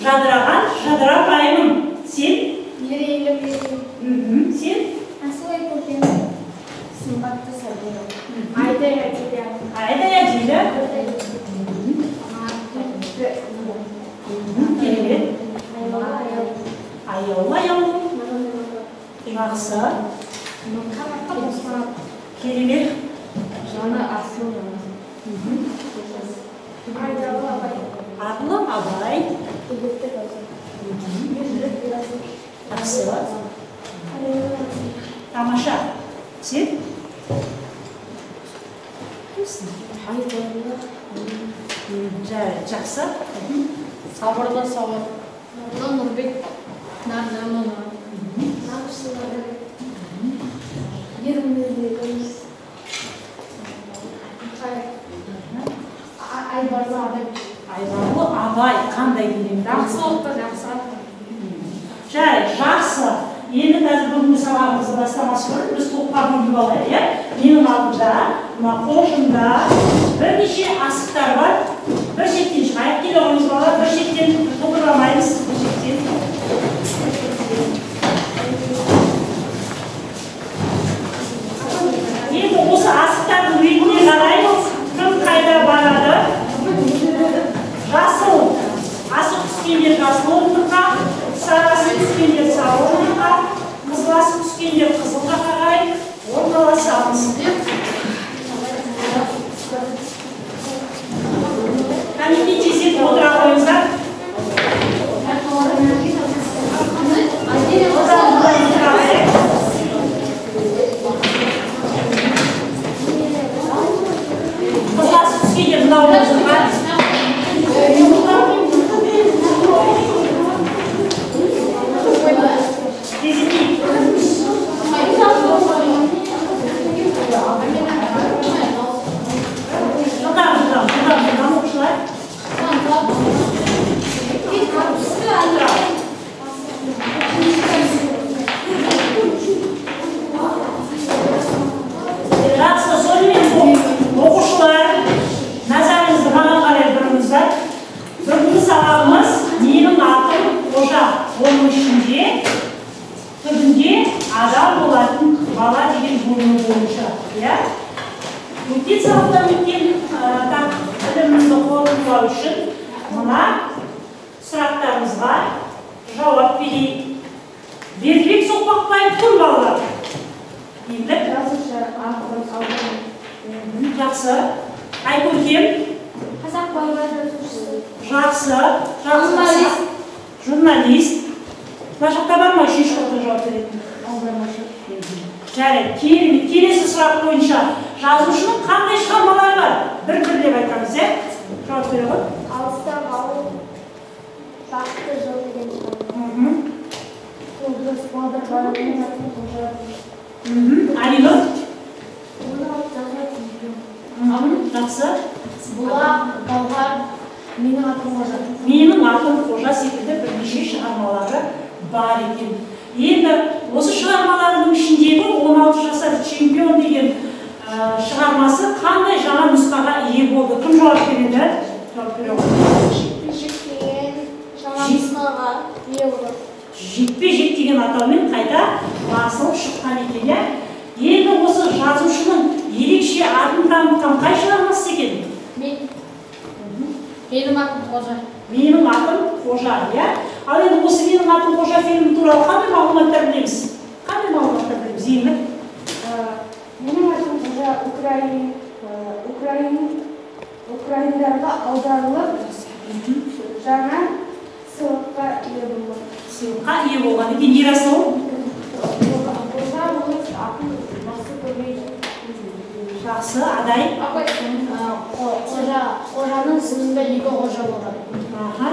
жадыраған, жадырапаймын. Сен? Мерейлі. Сен? Асылай көрген. Сымбатты сәбірі. Айдай әдейлі. Айдай әдейлі. Керемет. Аяулы аяулы. Жақсы. Керемет. Жаны асыл. Атлы абай. Жақсы. Тамаша. Сен? Жақсы. Сабырлы сауыр. Нұрбек. Нағзамын. Нағышылары. Ерімдеріміз. Айбарлы абай. Айбарлы абай. Қандай келем? Жақсылықты жақсы. Жақсы. Енді қазір бүгінгі сабағымызды бастамас бұрын біз топқа бөліп алайық. Менің алдымда, мына қошында бірнеше асықтар бар. Бір шеттен шығайық, келе ойыңыз балалар, бір шеттен топырламаймыз, бір шеттен. Енді осы асықтардың ретіне қараймыз, кім қайда барады. Жасыл асық түскендер жасыл орындыққа, сарасы түскендер сары орындыққа, қызыласы түскендер қызылға қарай орналасамыз. Комитет жесек отыра қойыңыздар. Қызыласы түскендер мынау орындыққа. Келесі сұрақ бойынша жазушының қандай шығармалары бар? Бір-бірлеп айтамыз, жауап бере ғой. Алыста бауыр, бақты жыл деген шығарма. Құлдыз балдар барымен атын қожады. Алинұр? Оны алып жазады. Жақсы. Бұлақ, балғар, менің атым қожа. Менің атым қожа секілді бірнеше шығармалары бар екен. Енді осы шығармалардың ішіндегі 16 жасар чемпион деген шығармасы қандай жаңа нұсқаға ие болды? Кім жауап береді? Жауап бере ғой. Жекпе-жек деген жаңа нұсқаға ие болды. Жекпе-жек деген атаумен қайта басылып шыққан екен. Енді осы жазушының ерекше атын танытқан қай шығармасы екен? Менің атым қожа. Менің атым қожа, Ал енді осы менің атым қожа фильмі туралы қандай мағлұматтар білеміз? Қандай мағлұматтар білеміз? Енді? Менің атым қожа Украиндарға аударылып, жаңа сыйлыққа ие болды. Сыйлыққа ие болған екен, Ерасыл? Қожа болыс атын жақсы көрмейді. Жақсы, Адай? Қожаның сынында екі қожа болады.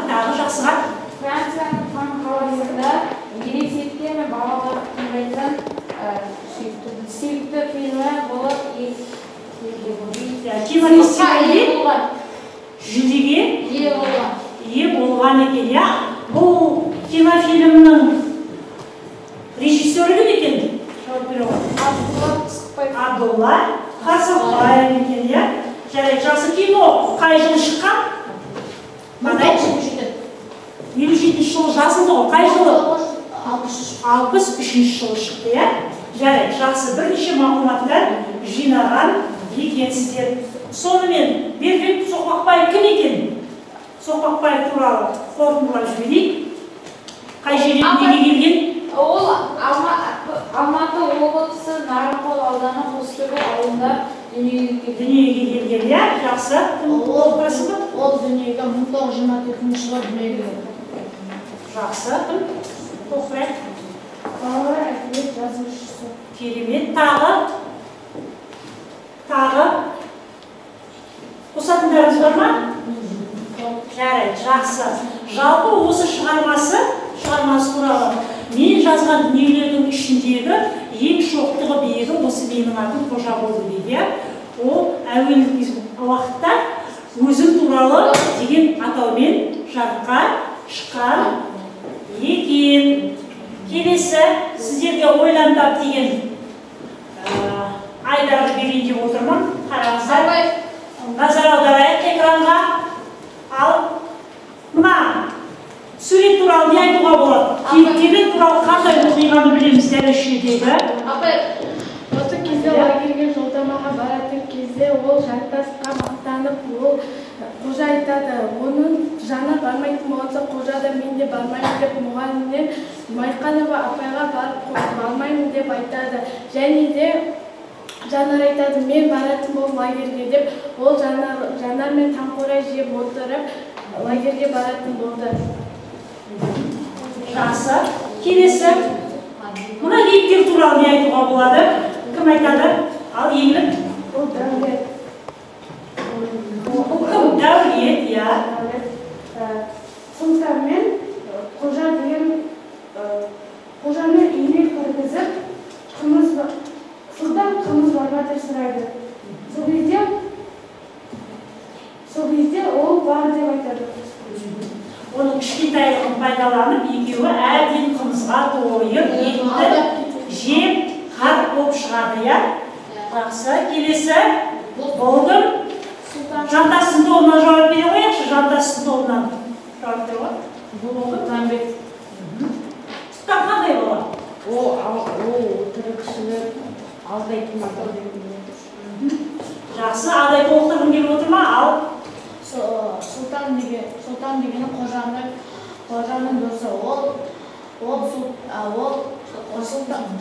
Тағы жақсыға? Францияның хан қаласында ересектер мен балалар тыңдайтын сүйікті фильмі болып жүлдеге ие болған екен. Бұл кинофильмнің режиссері кім екен? Жауап бере ғой. Абдулла Қарсақбаев екен. Жарайды, жақсы кино қай жылы шыққан? 57 жылы жазылды ғой, қай жылы? 63 жылы шықты, иә? Жарайды, жақсы, бірнеше мағлұматтар жинаған екенсіздер. Сонымен, Бердібек Соқпақбаев кім екен? Соқпақбаев туралы қорытындылап жіберейік. Қай жерден неге келген? Ол Алматы облысы Нарынқол ауданы Қостөбе ауылында дүниеге келген, иә? Жақсы. Ол дүниеге 1924 жылы дүниеге келген. Жақсы. Тоқбек. Балалар әдебиет жазушысы. Керемет. Тағы. Қосатындарыңыз бар ма? Жарайды, жақсы. Жалпы осы шығармасы туралы мен жазған дүниелердің ішіндегі ең шоқтығы биігі осы менің атым Қожа болды дейді. Ол әуелгі уақытта өзім туралы деген атаумен жарыққа шыққан екен. Келесі сіздерге ойлантап деген айдарды берейін деп отырмын. Қараңыздар. Назар аударайық экранға. Ал мына сурет туралы не айтуға болады? Кейіпкерлер туралы қандай оқиғаны білеміз дәрежедегі? Апай, осы кезде лагерьге жолдамаға баратын кезде ол жантасқа мақтанып, ол қожа айтады. Оның жаны бармайтын болса, қожа да мен де бармаймын деп мұғалімнен Майқанова апайға барып бармаймын деп айтады. Және де Жанар айтады, мен баратын бол лагерьге деп, ол Жанармен таңқурай жеп отырып, лагерьге баратын болды. Жақсы. Келесі. Мұна кейіпкер туралы не айтуға болады? Кім айтады? Ал еңлік. Ол Дәулет. Кім? Дәулет, иә. Сұлтанмен қожа деген қожаны үйіне кіргізіп, сұлтан қымыз бар ма деп сұрайды. Сол кезде ол бар деп айтады. Оның кішкентайлығын пайдаланып, екеуі әден қымызға тойып, етті жеп, қарт болып шығады, иә? Жақсы, келесі. Болдым. Жантастың тобынан жауап бере қояқшы, жантастың тобынан жауап бере қой. Бұл Тәмбет. Сұлтан қандай болады? Ол тірікшілер алдайтын атау деп. Жақсы, адай толықтырғым келіп отыр ма? Ал Сұлтан деген қожаның досы. Ол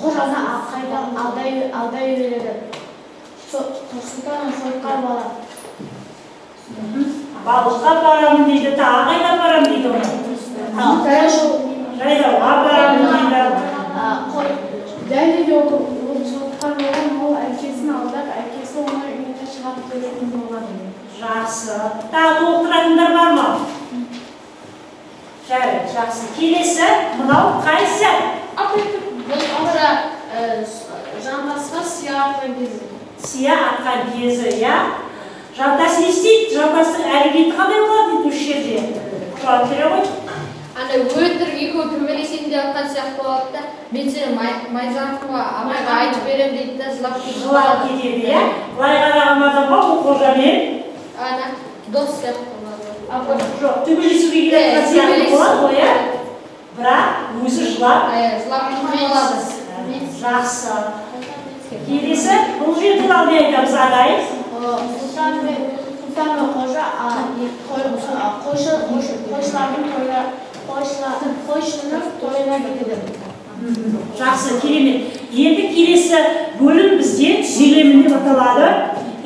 қожаны алдай береді. Сұлтан сойқар бала. балыққа барамын дейді, тағы қайда барамын дейді оны. Жайлауға барамын дейді. Дәлелде ол сойқар болған, ол әкесін алдап, әкесі оны үйіне шығарып беретін болған. Жақсы. Тағы толықтыратындар бар ма? Жарайды, жақсы. Келесі, мынау қайсы? Бұл қожа жантасқа сия атқан кезі. Сия атқан кезі, иә? Жантас не істейді? Жантастың әрекеті қандай болады дейді осы жерде? Жауап бере ғой. Өтірік екеуі түрмелесен де атқан сияқты болады да, мен сені Майзановқа Абайға айтып берем дейді да, жылап кетеді, иә? Былай қараған адамға бұл қожамен дос сияқты болады. Жоқ, төбелесуге келетін сияқты болады ғой, иә? Бірақ өзі жылап болады. Жақсы. Келесі, бұл жер туралы не айтамыз, ағайын? Сұлтан мен қожа қойшының тойына кетеді. Жақсы, керемет. Енді келесі бөлім бізде сөйлемін деп аталады.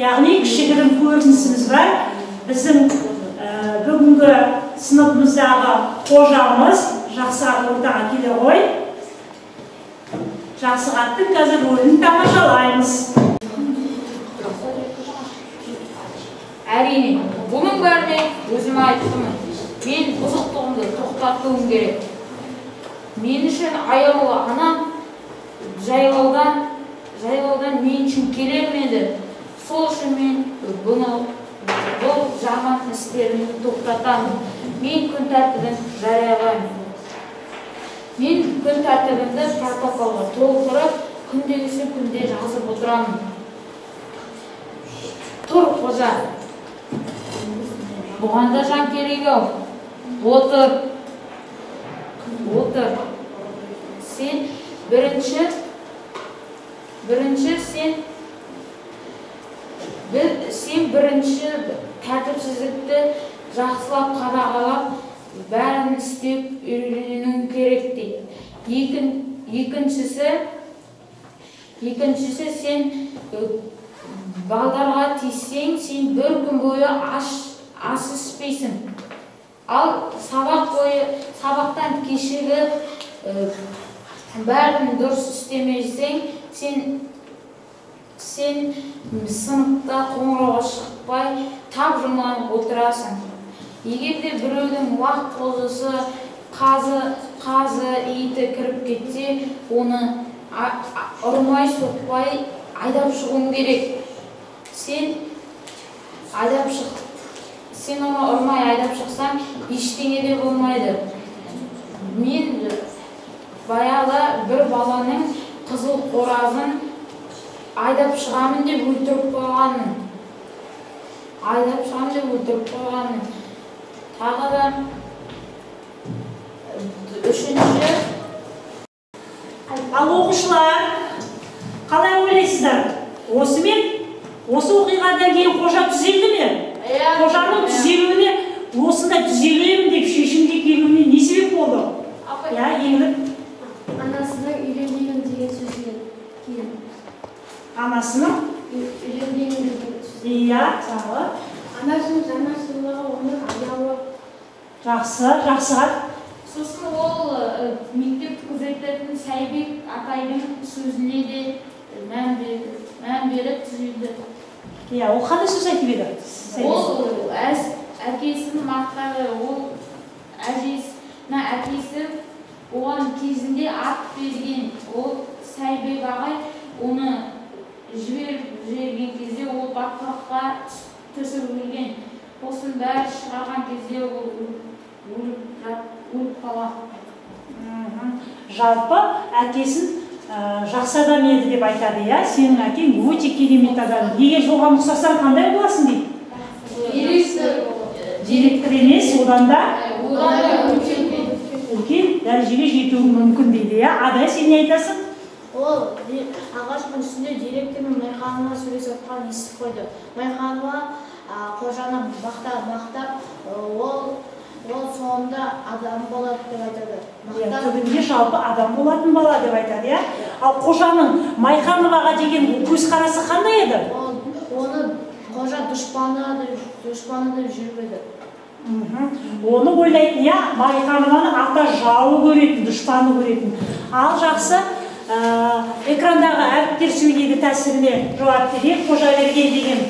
Яғни кішігірім көрінісіміз бар. Біздің бүгінгі сыныпымыздағы қожамыз жақсы ортаға келе ғой. Жақсы қаттың қазір бөлімін тамашалаймыз. Әрине, бұның бәріне өзім айттымын. Мен бұзықтығымды тоқтатуым керек. Мен үшін аяулы анам жайлаудан мен үшін келер еді. Сол үшін мен бұл жаман істерімді тоқтатамын. Мен күн тәртібін жариялаймын. Мен күн тәртібімді протоколға толтырып, күндегісін күнде жазып отырамын. Тұр, қожа. Бұған да жан керек-ау. Отыр. Отыр. Сен бірінші тәртіпсіздікті жақсылап қадағалап, бәрін істеп үйренуің керек дейді. Екіншісі сен балдарға тиіссең, сен бір күн бойы ас іспейсің. Ал сабақтан кешігіп, бәрін дұрыс істемесең, сен сыныпта қоңырауға шықпай, тапжылмай отырасың. Егер де біреудің уақ қозысы, қазы, иті кіріп кетсе, оны ұрмай, соқпай, айдап шығуың керек. Сен оны ұрмай айдап шықсаң, ештеңе де болмайды. Мен баяғыда бір баланың қызыл қоразын айдап шығамын деп өлтіріп қойғанмын. Тағы да үшінші. Ал оқушылар, қалай ойлайсыздар? Осы оқиғадан кейін қожа түзелді ме? Қожаның түзелуіне, осындай түзелемін деп шешімге келуіне не себеп болды? Еңлік. Анасының үйленбеймін деген сөзінен кейін. Анасының? Үйленбеймін деген сөз. Иә, тағы. Анасының жанашырлығы, оның аяуы. Жақсы. Сосын ол мектеп күзететін Сәйбек атайдың сөзіне де мән беріп түзелді. Иә, ол қандай сөз айтып еді? Ол әкесінің мақтағы, ол әкесі оған кезінде ат берген. Ол Сәйбек ағай оны жіберген кезде ол батпаққа түсіп өлген. Осының бәрі шығарған кезде ол өліп қалады. Жалпы әкесін жақсы адам еді деп айтады, иә? Сенің әкең өте керемет адам. Егер соған ұқсасаң қандай боласың дейді? Директор емес, одан да үлкен дәрежеге жетуі мүмкін дейді, иә? Адай, сен не айтасың? Ол ағаштың үстінде директормен Майханова сөйлесіп отқанын естіп қойды. Майханова қожаны мақтап, ол соңында адам болады деп айтады. Түбінде жалпы адам болатын бала деп айтады, иә? Ал қожаның Майхановаға деген көзқарасы қандай еді? Оны қожа дұшпаны деп жүрмеді. Оны ойлайтын, иә? Майханованы ата жауы көретін, дұшпаны көретін. Ал жақсы, экрандағы әріптер сөйлейді тәсіліне жауап берейік. Қожа берген деген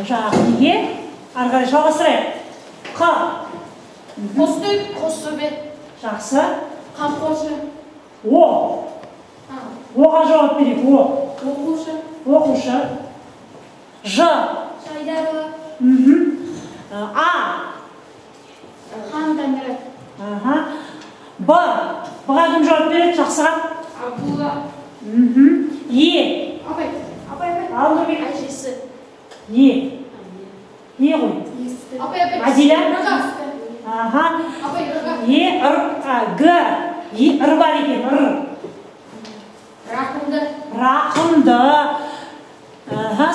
жағы неге? Ары қарай жалғастырайық. Қ. Қостөбе. Жақсы. Қамқоршы. О. Оға жауап берейік. О. Оқушы. Ж. Жайдарова. А. Хан Тәңірі. Б. Бұға кім жауап береді? Жақсырақ. Абдулла. Е. Абай. Ал Нұрбек. Әжесі. Е. Е ғой. Адиля. Е. Г. Р бар екен. Рақымды.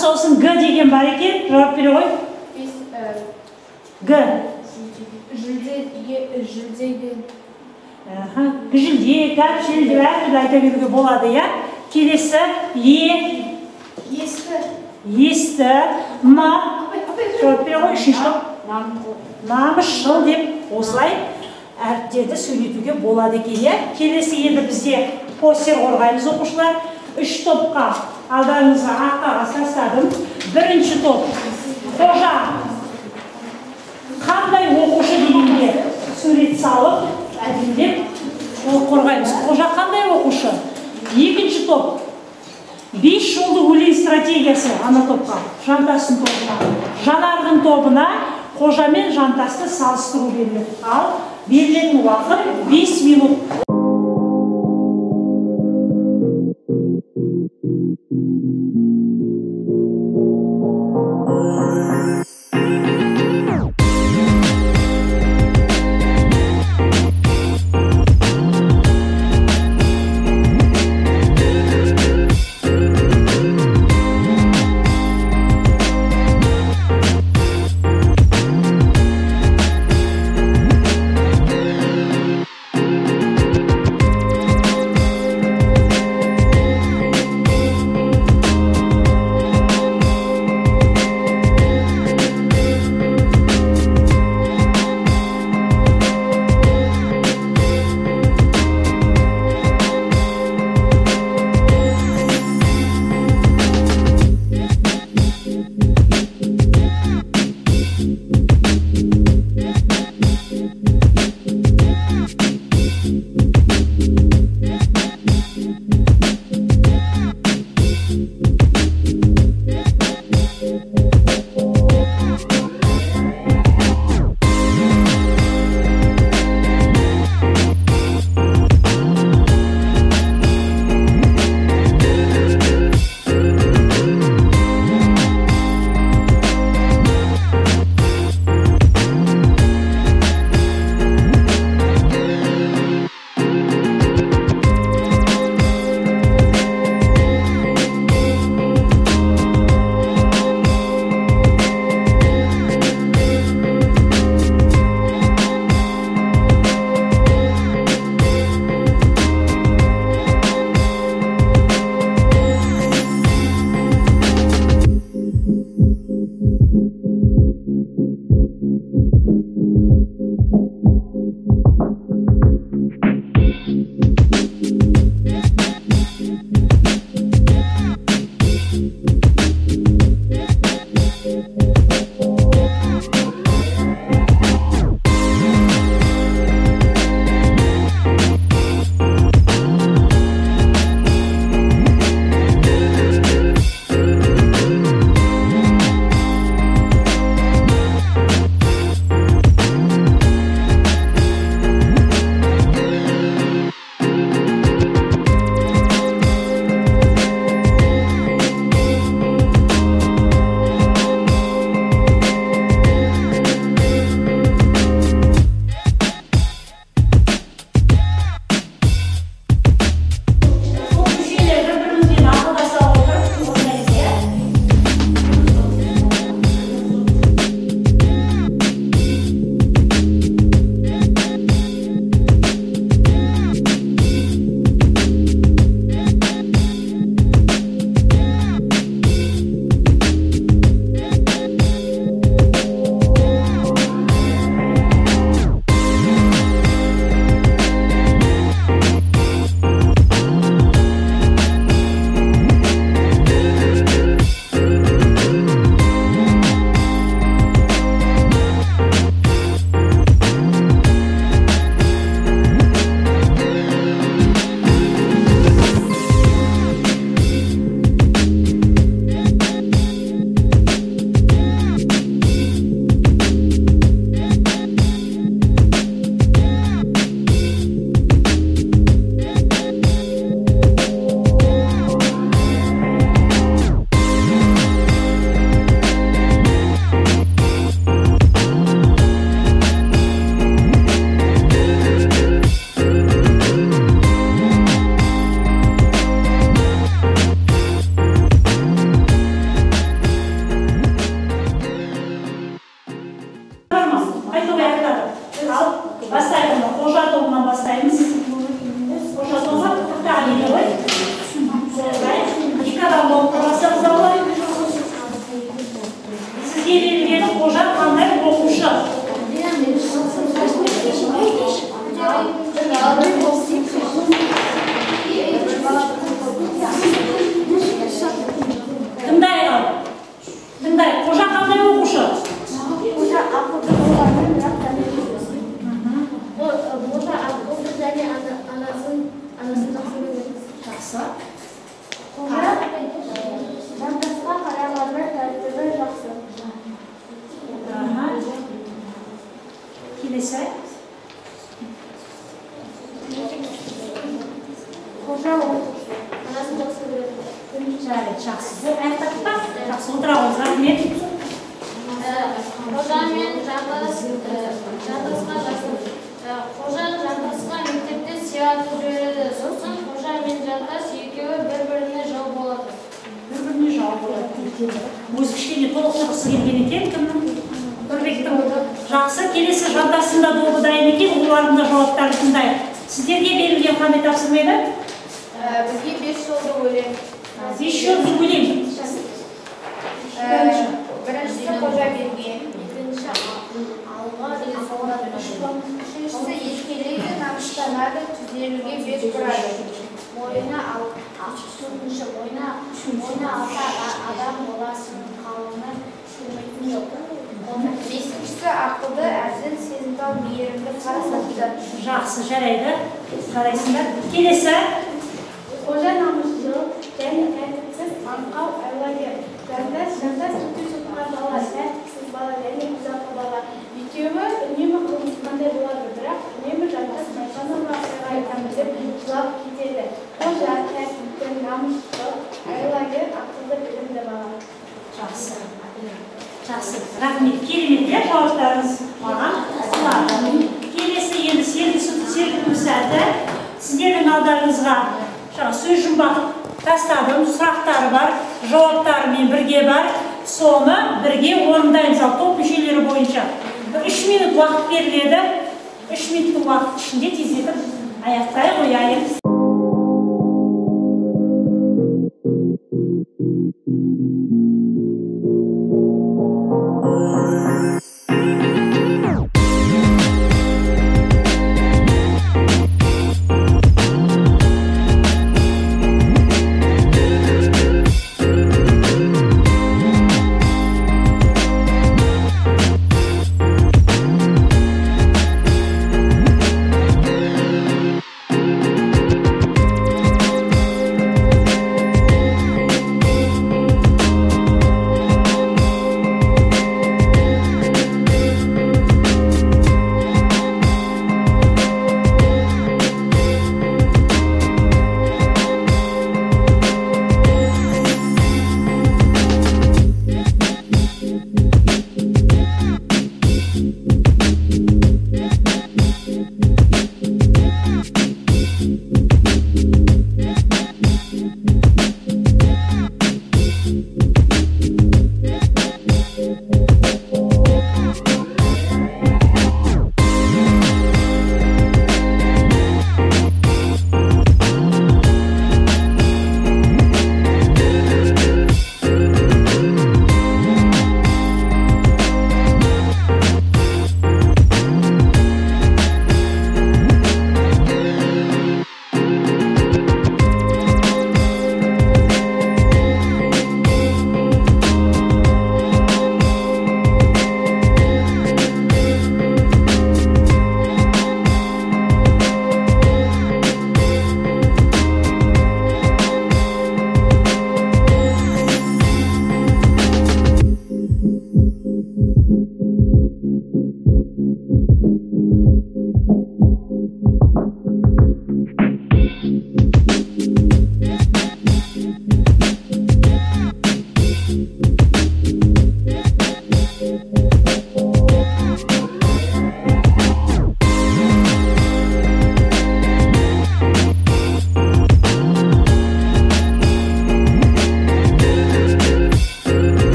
Сосын Г деген бар екен. Жауап бере ғой. Г. Жүлдейді. Жүлде, кәпшілді әртүрлі айта беруге болады, иә? Келесі. Есті. М. Жауап бере ғой. Үшінші. Намысшыл деп осылай әріптерді сөйлетуге болады екен, иә? Келесі енді бізде постер қорғаймыз оқушылар. 3 топқа алдарыңызға арқаға састадым. Бірінші топ. Қожа қандай оқушы дегенде сурет салып, әдемілеп қорғаймыз. Қожа қандай оқушы? Екінші топ. 5 жолды өлең стратегиясы ана топқа, жантастың тобына. Жанардың тобына қожа мен жантасты салыстыру беріледі. Ал берілетін уақыт 5 минут.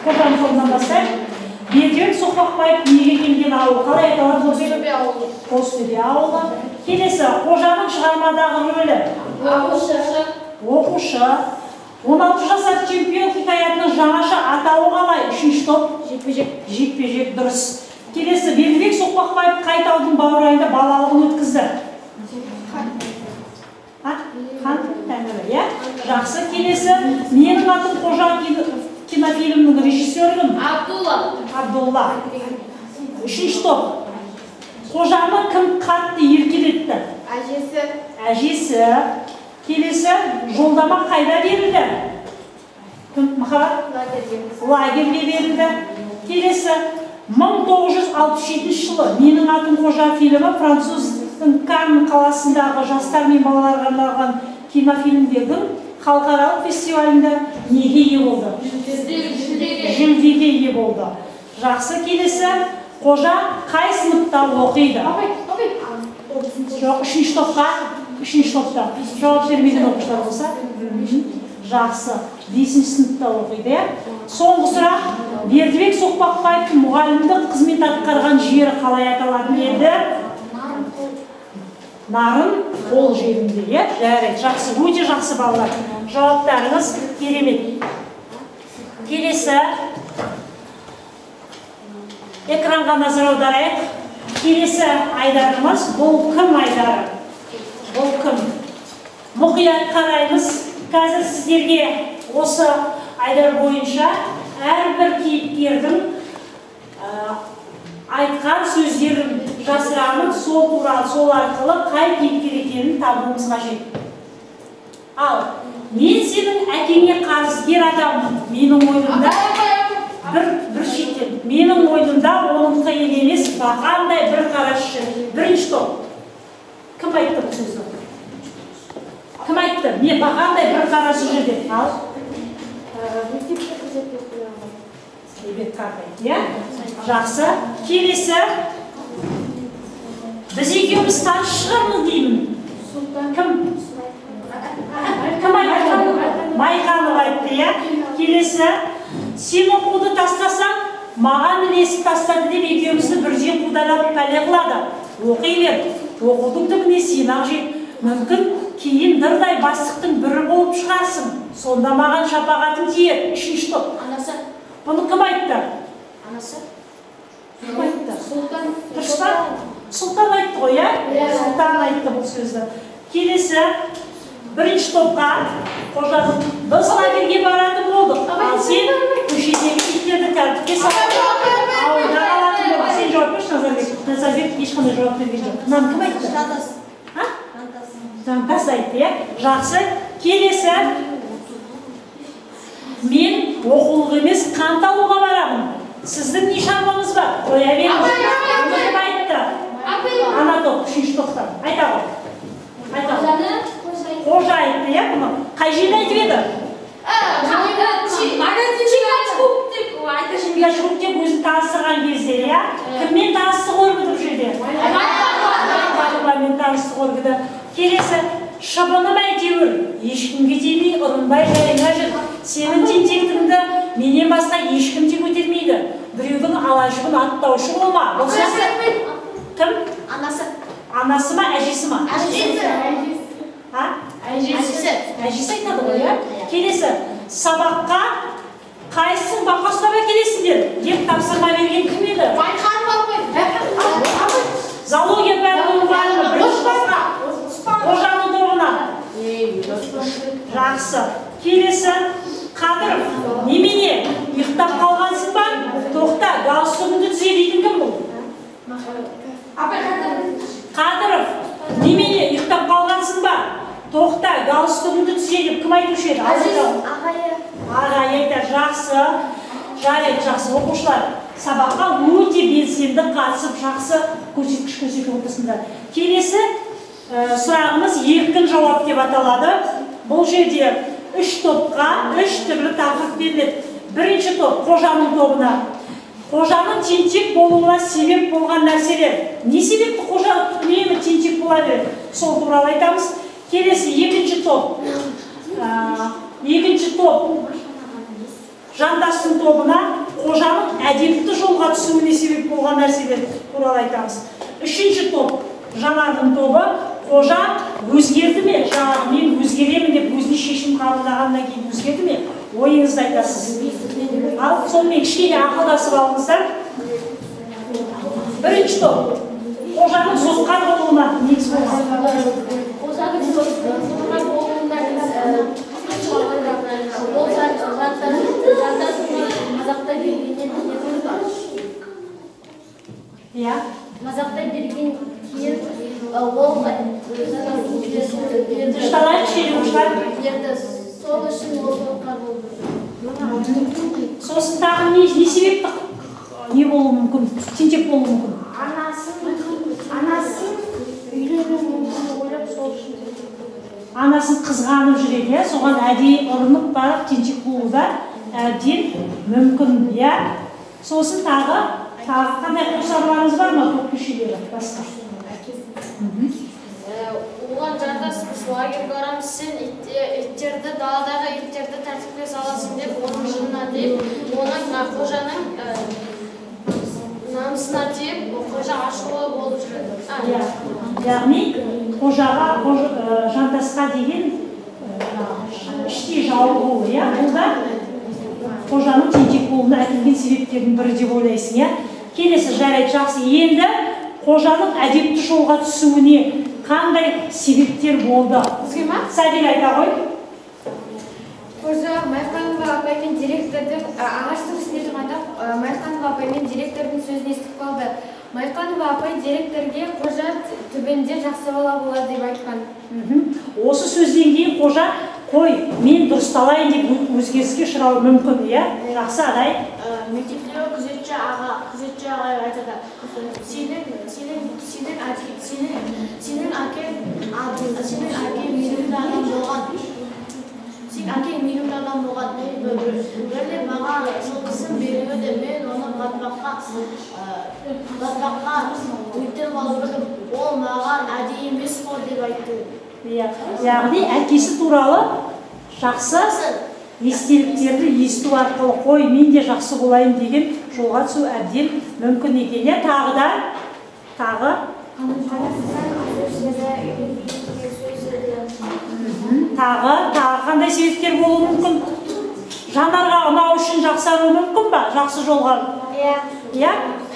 қожаның қолынан бастайық. Бердібек Соқпақбаев дүниеге келген ауыл қалай аталады? Қостөбе ауылы. Қостөбе ауылы. Келесі, қожаның шығармадағы рөлі? Оқушы. 16 жасар чемпион хикаятының жаңаша атауы қалай? 3-ші топ? Жекпе-жек дұрыс. Келесі, Бердібек Соқпақбаев қай таудың баурайында балалығын өткізді? Хан Тәңірі, иә? Жақсы. Келесі, менің атым қожа кинофильмінің режиссері кім? Абдулла. 3-ші топ. Қожаны кім қатты еркелетті? Әжесі. Келесі, жолдама қайда берілді? Кім? Махаббат? Лагерге берілді. Келесі, 1967 жылы менің атым қожа фильмі француздың Канн қаласындағы жастар мен балаларға арналған кинофильмдердің халықаралық фестивалінде неге ие болды? Жүлдеге ие болды. Жақсы. Келесі, қожа қай сыныпта оқиды? Жоқ, 3-ші топта. 3-ші топта. Жауап бермеген оқушылар болса? Жақсы. 5-ші сыныпта оқиды. Соңғы сұрақ, Бердібек Соқпақбаев мұғалімдік қызмет атқарған жері қалай аталатын еді? Нарын қол жерінде, иә? Жарайды, жақсы, өте жақсы балалар. Жауаптарыңыз керемет. Келесі, экранға назар аударайық. Келесі айдарымыз, бұл кім айдары? Бұл кім? Мұқият қараймыз. Қазір сіздерге осы айдар бойынша әрбір кейіпкердің айтқан сөздерін жасырамын, сол арқылы қай кейіпкер екенін табуымыз қажет. Ал, мен сенің әкеңе қарызгер адаммын. Менің ойымда бір шеттен. Менің ойымда оның қиын емес, бақандай бір қарашы. 1-ші топ. Кім айтты бұл сөзді? Кім айтты? Мен бақандай бір қарашы жерде. Ал? Себет қағайды, иә? Жақсы. Келесі, біз екеуміз таныс шығармыз деймін. Кім? Кім айтты? Майқанов айтты, иә? Келесі, сен оқуды тастасаң, маған ілесіп тастады деп екеумізді бірден қудалап пәле қылады. Оқи бер. Оқудың түбіне сен ақ жет. Мүмкін кейін дырдай бастықтың бірі болып шығарсың. Сонда маған шапағатың тиер. 3-ші топ. Анасы. Бұны кім айтты? Анасы. Кім айтты? Сұлтан айтты ғой, иә? Сұлтан айтты бұл сөзді. Келесі, 1-ші топқа қожаның біз лагерге баратын болдық. Ал сен көшедегі иттерді тәртіпке салып ауылда қалатын болдық. Сен жауап берші, Назарбек ешқандай жауап берген жоқ. Мынаны кім айтты? Жантас айтты, иә? Жақсы. Келесі, мен оқулық емес қант алуға барамын. Сіздің не шаруаңыз бар? Қоя беріңіз. Кім айтты? Ана топ, 3-ші топтан. Айта ғой. Қожа айтты, иә? Қай жерде айтып еді? Чикачкуп деп өзін таныстырған кезде, иә? Кіммен танысты көргіді бұл жерде? Мен танысты көргіді. Келесі, шыбыным әйтеуір, ешкімге тимей, ұрынбай жайына жүр. Сенің тентектіңді менен басқа ешкім де көтермейді. Біреудің ала жүгін аттаушы болма. Кім? Анасы ма, әжесі ма? Әжесі айтады ғой, иә? Келесі, сабаққа қайсың баққа ұстап әкелесіңдер деп тапсырма берген кім еді? Зоология пәнінің мұғалімі, бірінші басқа қожаның тобына. Жақсы. Келесі, Қадыров, немене, ұйықтап қалғансың ба? Тоқта, галстугыңды түзе дейтін кім бұл? Қадыров, немене, ұйықтап қалғансың ба? Тоқта, галстугыңды түзе деп кім айтушы еді? Ағай айтар. Жақсы. Жарайды, жақсы. Оқушылар, сабаққа өте белсенді қатысып, жақсы көрсеткіш көрсетіп отырсыңдар. Келесі сұрағымыз еркін жауап деп аталады. Бұл жерде 3 топқа 3 түрлі тақырып беріледі. 1-ші топ қожаның тобына. Қожаның тентек болуына себеп болған нәрселер. Не себепті қожа үнемі тентек бола береді? Сол туралы айтамыз. Келесі 2-ші топ. жандастың тобына қожаның әдепті жолға түсуіне себеп болған нәрселер туралы айтамыз. Үшінші топ, Жанардың тобы, қожа өзгерді ме? Жаңағы мен өзгеремін деп өзіне шешім қабылдағаннан кейін өзгерді ме? Ойыңызды айтасыз. Ал сонымен кішкене ақылдасып алыңыздар. Бірінші топ, қожаның сотқар болуына негіз болған. Қожаның сотқар болуына ол мазақтай бергеннен мазақтай берген кейін ол сол үшін ол сотқар болды. Сосын тағы не себепті не болуы мүмкін? Тентек болуы мүмкін? Анасын үйленуін ойлап сол үшін. Анасын қызғанып жүреді, соған әдейі ұрынып барып тентек болуы да әбден мүмкін. Сосын тағы қандай қосарларыңыз бар ма? Топ мүшелері басқа. Оған жартасымыз лагерьге барамыз, сен иттерді, даладағы иттерді тәртіпке саласың деп, оның жынына дейіп, оның қожаның намысына тиіп, қожа ашулы болып жүреді. Яғни қожаға, жантасқа деген іштей жауы болу, бұл да қожаның тентек болуына әкелген себептердің бірі деп ойлайсың. Келесі жарайды, жақсы. Енді қожаның әдепті жолға түсуіне қандай себептер болды? Сәдел айта ғой. Қожа Майқанова апаймен директордың ағаштың үстіне тұрғанда Майқанова апаймен директордың сөзін естіп қалды. Майқанова апай директорге қожа түбінде жақсы бала болады деп айтқан. Осы сөзден кейін қожа қой, мен дұрысталайын деп өзгеріске ұшырауы мүмкін, жақсы адай. Мектептегі күзетші ағай айтады. Сенің әкең мейірімді адам болған. Сенің әкең мейірімді адам болған. Бірде маған жылқысын беруі де мен оны батпаққа өйтіп алып жүрдім. Ол маған әдейі емес қой деп айтты. Яғни әкесі туралы жақсы естеліктерді есту арқылы қой, мен де жақсы болайын деген жолға түсу әбден мүмкін екен. Тағы қандай себептер болуы мүмкін? Жанарға ұнау үшін жақсаруы мүмкін ба? Жақсы жолға.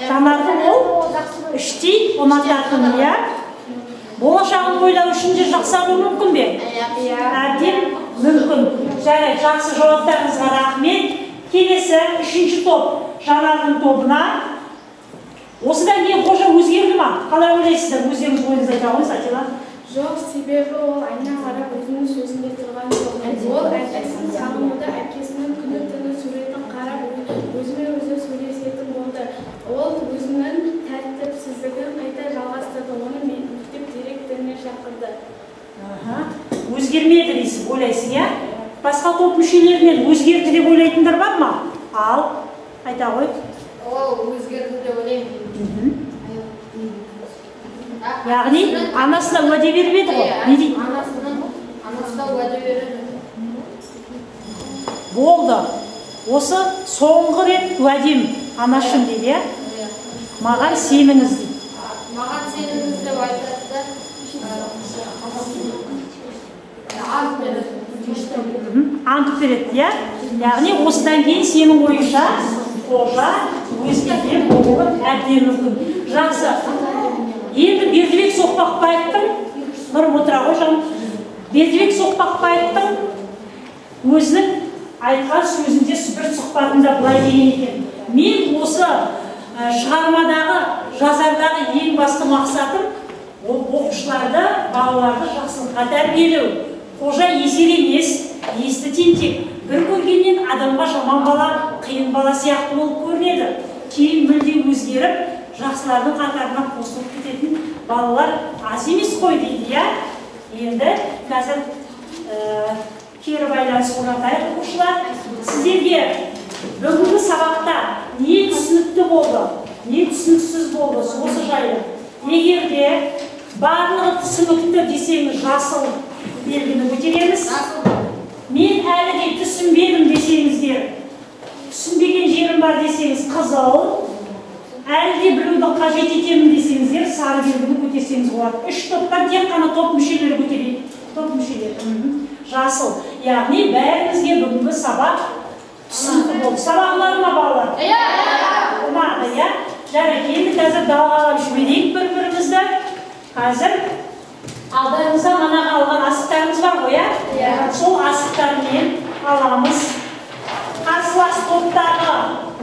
Жанарды ол іштей ұнататын, болашағын ойлау үшін де жақсаруы мүмкін бе? Әбден мүмкін. Жарайды, жақсы жауаптарыңызға рахмет. Келесі үшінші топ, Жанардың тобына. Осыдан кейін қожа өзгерді ма? Қалай ойлайсыздар? Өздеріңіз ойыңызды айта ғой, Сатила. Жоқ, себебі ол айна қарап өзінің сөзінде тұрған жоқ. Ол әкесін сағынуда, әкесінің күні-түні суретін қарап өзімен-өзі сөйлесетін болды. Ол өзінің тәртіпсіздігін қайта жалғастырды. Оны мектеп директорына шақырды. Өзгермеді дейсіз, ойлайсың, Басқа топ мүшелерінен өзгерді деп ойлайтындар бар ма? Ал, айта ғой. Ол өзгерді деп ойлаймын. Яғни, анасына уәде беріп еді ғой? Не дейді? Анасына уәде береді. Болды. Осы соңғы рет уәдем анашым дейді, маған сеніңіз дейді. Маған сеніңіз деп айтады да, ант береді. Ант береді, яғни осыдан кейін сенің ойыңша қожа өзгеге болуы әбден мүмкін. Жақсы. Енді Бердібек Соқпақбаевтың, нұрып отыра ғой жаным, Бердібек Соқпақбаевтың өзінің айтқан сөзінде бір сұхбатында былай деген екен. Мен осы шығармадағы, жазардағы ең басты мақсатым оқушыларды, балаларды жақсылыққа тәрбиелеу. Қожа есер емес, есті тентек. Бір көргеннен адамға жаман бала, қиын бала сияқты болып көрінеді. Кейін мүлде өзгеріп, жақсылардың қатарына қосылып кететін балалар аз емес қой дейді, Енді қазір кері байланыс орнатайық оқушылар. Сіздерге бүгінгі сабақта не түсінікті болды, не түсініксіз болды, осы жайлы. Егер де барлығы түсінікті десеңіз, жасыл белгіні көтереміз. Мен әлі де түсінбедім десеңіздер, бар десеңіз қызыл, әлде біреуді қажет етемін десеңіздер сары белгіні көтерсеңіз болады. 3 топтан тек қана топ мүшелері көтереді. Топ мүшелері. Жасыл. Яғни бәрімізге бүгінгі сабақ түсінікті болды. Сабағыларына балалар? Ұнады, иә? Жарайды, енді қазір далаға жіберейік бір-бірімізді. Қазір алдымызда мана қалған асықтарымыз бар ғой, иә? Сол асықтармен аламыз. Қарсылас топтағы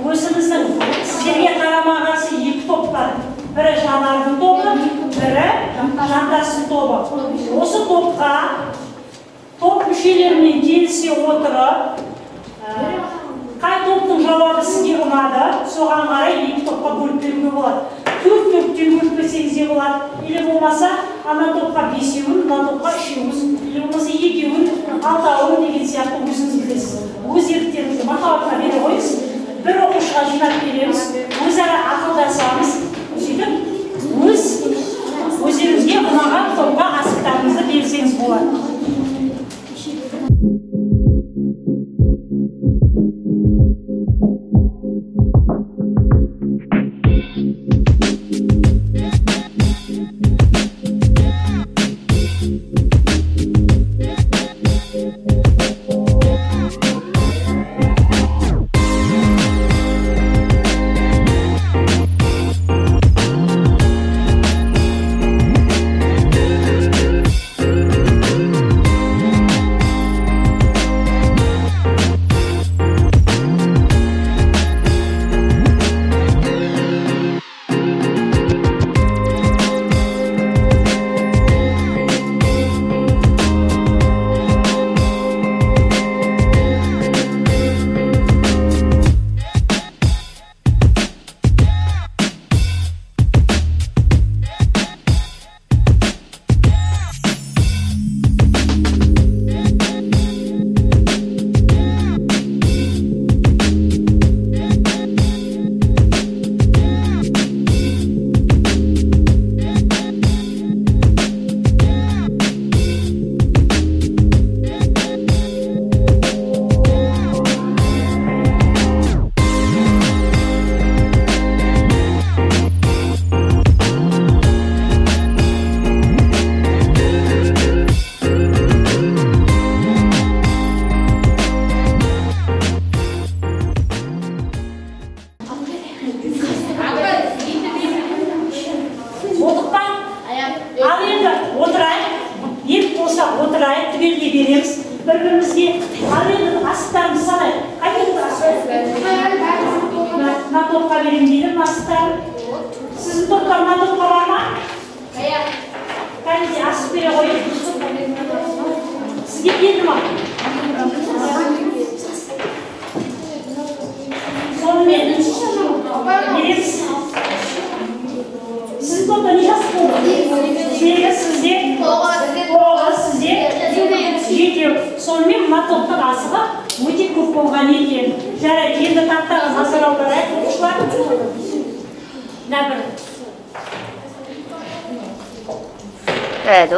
өзіміздің сіздерге қарама-қарсы 2 топ бар. Бірі Жанардың тобы, бірі Жандастың тобы. Осы топқа топ мүшелерімен келісе отырып, қай топтың жауабы сізге ұнады, соған қарай 2 топқа бөліп беруге болады. 4-4-тен бөліп берсеңіз де болады. Или болмаса, ана топқа 5-еуін, ана топқа 3-еуін, или болмаса 2-еуін, 6-ауын деген сияқты өзіңіз білесіз. Өз еріктеріңізді махаббатқа бере қойыңыз. Бір оқушыға жинап береміз, өзара ақылдасамыз. Сөйтіп, өздеріңізге ұнаған топқа асықтарыңызды берсеңіз болады.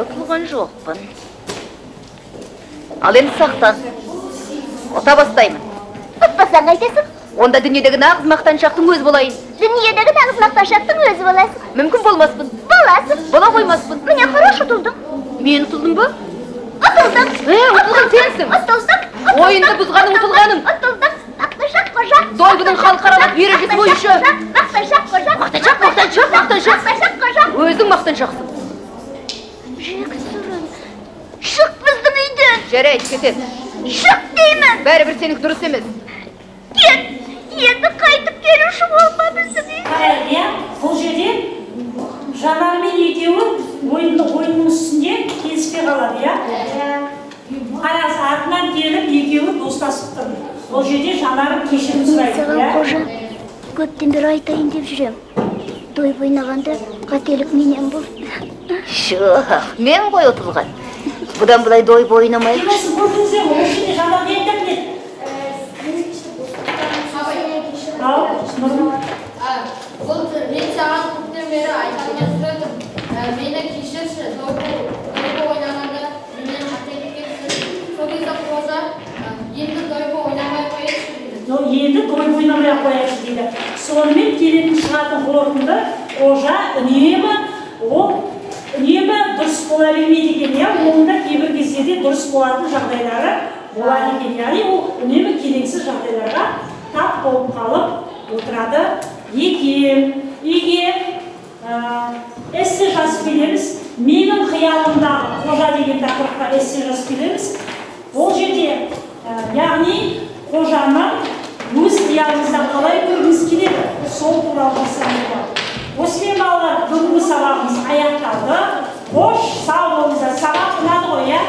Ұтылған жоқпын. Ал енді сақтан. Ұта бастаймын. Ұтпасаң қайтесің? Онда дүниедегі нағыз мақтаншақтың өзі болайын. Дүниедегі нағыз мақтаншақтың өзі боласың. Мүмкін болмаспын. Боласың. Бола қоймаспын. Міне қараш, ұтылдың. Мен ұтылдым ба? Ұтылдың. Ұтылған сенсің. Ұтылдың. Ойынды бұзғаның ұтылғаным. Ұтылдың. Мақтаншақ қожа. Дойбының халықаралық ережесі бойынша. Мақтаншақ қожа. Мақтаншақ қожа. Өзің мақтаншақсың. Жексұрын. Шық біздің үйден. Жарайды, кетеді. Шық деймін. Бәрібір сенікі дұрыс емес. Кет. Енді қайтып келуші болма біздің үйге. Қарайды, бұл жерде Жанармен екеуі ойынның үстінде келіспей қалады, иә? Қарасы артынан келіп екеуі достасып тұр. Бұл жерде Жанарым кешірім сұрайды, Саған қожа, көптен бері айтайын деп жүрем. Дойбы ойнағанда қателік менен болды. Жоқ, мен ғой ұтылған. Бұдан былай дойбы ойнамайық. Келесі көрдіңіздер, ол ішінде Жанар не айтып біледі? Ал, Бұл мен саған көптен бері айтқанмен сұрадым. Мені кешірші, дойбы ойнағанда менен қателік кетті. Сол кезде қожа енді дойбы ойнамай қояйыншы деді. Енді дойбы ойнамай ақ қояйықшы дейді. Сонымен келетін шығатын қорытынды қожа үнемі дұрыс бола бермейді екен, иә, оның да кейбір кездерде дұрыс болатын жағдайлары болады екен. Яғни ол үнемі келеңсіз жағдайларға тап болып қалып отырады екен. Егер эссе жазып келеміз, менің қиялымдағы қожа деген тақырыпқа эссе жазып келеміз. Ол жерде, яғни қожаны өз қиялымызда қалай көргіміз келеді, сол туралы жазсаңыз болады. Осымен балалар, бүгінгі сабағымыз аяқталды. Қош, сау болыңыздар. Сабақ ұнады ғой, иә?